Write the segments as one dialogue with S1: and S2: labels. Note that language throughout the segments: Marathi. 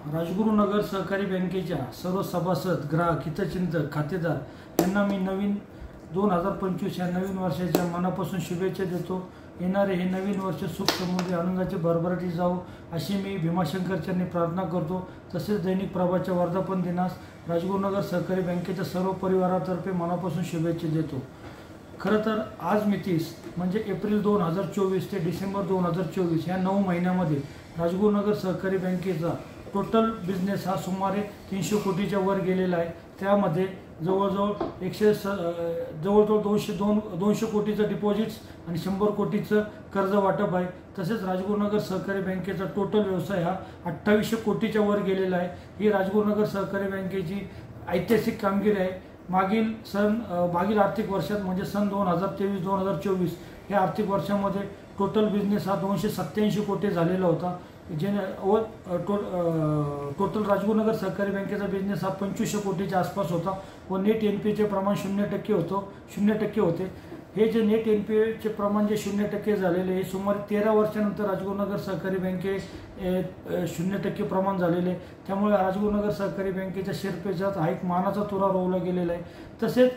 S1: राजगुरुनगर सहकारी बँकेच्या सर्व सभासद, ग्राहक, हितचिंतक, खातेदार यांना मी नवीन 2025 या नवीन वर्षाच्या मनापासून शुभेच्छा देतो। येणारे हे नवीन वर्ष सुख समृद्धी आनंदाची भरभराटी जावो अशी मी भीमाशंकर चरणी प्रार्थना करतो। तसेच दैनिक प्रभाच्या वर्धापन दिनास राजगुरुनगर सहकारी बँकेच्या सर्व परिवारातर्फे मनापासून शुभेच्छा देतो। खरं तर आज मितीस म्हणजे एप्रिल 2024 ते डिसेंबर 2024 या 9 महिन्यामध्ये राजगुरुनगर सहकारी बँकेचा टोटल बिझनेस हा सुमारे 300 कोटीच्या वर गेलेला आहे। त्यामध्ये जवळजवळ 200 कोटीचं डिपॉझिट्स आणि 100 कोटीचं कर्ज वाटप आहे। तसेच राजगुरुनगर सहकारी बँकेचा टोटल व्यवसाय हा 2800 कोटीच्या वर गेलेला आहे। ही राजगुरुनगर सहकारी बँकेची ऐतिहासिक कामगिरी आहे। मागील आर्थिक वर्षात म्हणजे सन 2023-2024 या आर्थिक वर्षामध्ये टोटल बिझनेस हा 287 कोटी झालेला होता। टोटल राजगुरुनगर सहकारी बँकेचा बिझनेस हा 2500 कोटीच्या आसपास होता व नेट एनपीचे प्रमाण 0% होते। हे जे नेट एनपीचे प्रमाण जे 0% झालेले हे सुमारे 13 वर्षानंतर राजगुरुनगर सहकारी बँके 0% प्रमाण झालेले। त्यामुळे राजगुरुनगर सहकारी बँकेच्या शेअर पेचात हा एक मानाचा तुरा रोवला गेलेला आहे। तसेच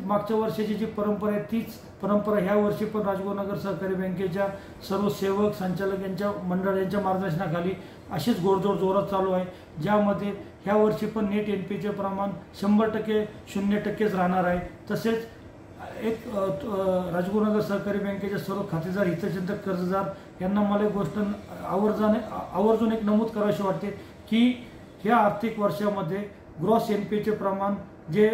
S1: मागच्या वर्षाची जी परंपरा आहे तीच परंपरा ह्या वर्षी पण राजगुरुनगर सहकारी बँकेच्या सर्व सेवक, संचालक यांच्या मंडळ यांच्या मार्गदर्शनाखाली अशीच घोडदौड जोरात चालू आहे। ज्यामध्ये ह्या वर्षी पण नेट एनपीचे प्रमाण 100% 0%च राहणार आहे। तसेच एक राजगुरुनगर सहकारी बँकेच्या सर्व खातेदार, हितचिंतक, कर्जदार यांना मला एक गोष्ट आवर्जून एक नमूद करावीशी वाटते की ह्या आर्थिक वर्षामध्ये ग्रॉस एनपीचे प्रमाण जे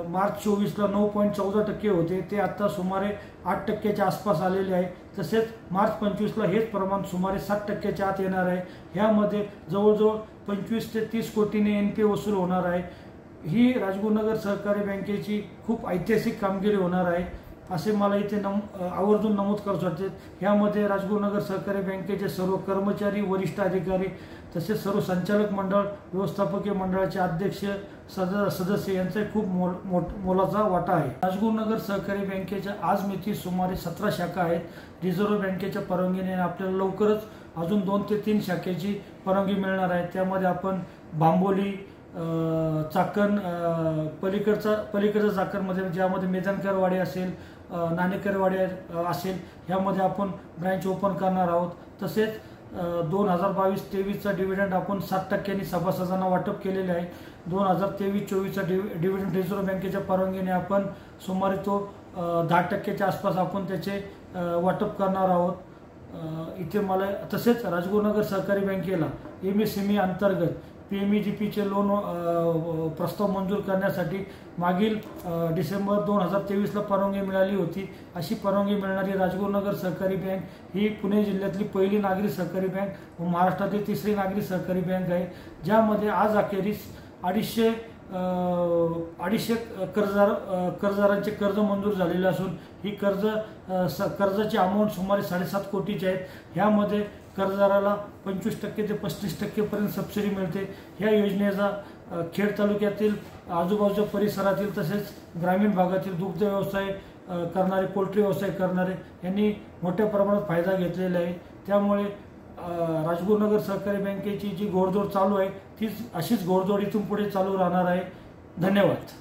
S1: मार्च 24ला 9.14% होते ते आता सुमारे 8%च्या आसपास आलेले आहे। तसेच मार्च 25ला हेच प्रमाण सुमारे 7%च्या आत येणार आहे। ह्यामध्ये जवळजवळ 25 ते 30 कोटीने एनपी वसूल होणार आहे। ही राजगुरुनगर सहकारी बँकेची खूप ऐतिहासिक कामगिरी होणार आहे असे मला इथे आवर्जून नमूद करायचे वाटते। ह्यामध्ये राजगुरुनगर सहकारी बँकेचे सर्व कर्मचारी, वरिष्ठ अधिकारी तसेच सर्व संचालक मंडळ, व्यवस्थापकीय मंडळाचे अध्यक्ष, सदस्य यांचा खूप मोलाचा वाटा आहे। राजगुरुनगर सहकारी बँकेच्या आज मिती सुमारे 17 शाखा आहेत। रिझर्व्ह बँकेच्या परवानगीने आपल्याला लवकरच अजून 2 ते 3 शाखेची परवानगी मिळणार आहे। त्यामध्ये आपण बांबोली, चाकण, पलीकडचा चाकणमध्ये ज्यामध्ये मेदनकरवाडी असेल, नाणेकरवाडी असेल ह्यामध्ये आपण ब्रँच ओपन करणार आहोत। तसेच 2022-23चा डिव्हिडंड आपण 7% सभासदांना वाटप केलेले आहे। 2023-24चा डिव्हिडंड रिझर्व्ह बँकेच्या परवानगीने आपण सुमारे तो 10%च्या आसपास आपण त्याचे वाटप करणार आहोत। इथे मला तसेच राजगुरुनगर सहकारी बँकेला एमएसएमई अंतर्गत पीएमईजीपीचे लोन प्रस्ताव मंजूर करण्यासाठी मागील डिसेंबर 2023ला परवानगी मिळाली होती। अशी परवानगी मिळणारी राजगुरुनगर सहकारी बँक ही पुणे जिल्ह्यातली पहिली नागरी सहकारी बँक व महाराष्ट्रातील तिसरी नागरी सहकारी बँक आहे। ज्यामध्ये आज अखेरीस 250 कर्जदारांचे कर्ज मंजूर झालेले असून ही कर्जाची अमाऊंट सुमारे 7.5 कोटीची आहेत। ह्यामध्ये कर्जदाराला 25% ते 35% पर्यंत सबसिडी मिळते। ह्या योजनेचा खेड तालुक्यातील आजूबाजूच्या परिसरातील तसेच ग्रामीण भागातील दुग्ध व्यवसाय करणारे, पोल्ट्री व्यवसाय करणारे यांनी मोठ्या प्रमाणात फायदा घेतलेला आहे। त्यामुळे राजगुरुनगर सहकारी बँकेची जी घोडदौड चालू आहे तीच अशीच घोडदौड इथून पुढे चालू राहणार आहे। धन्यवाद।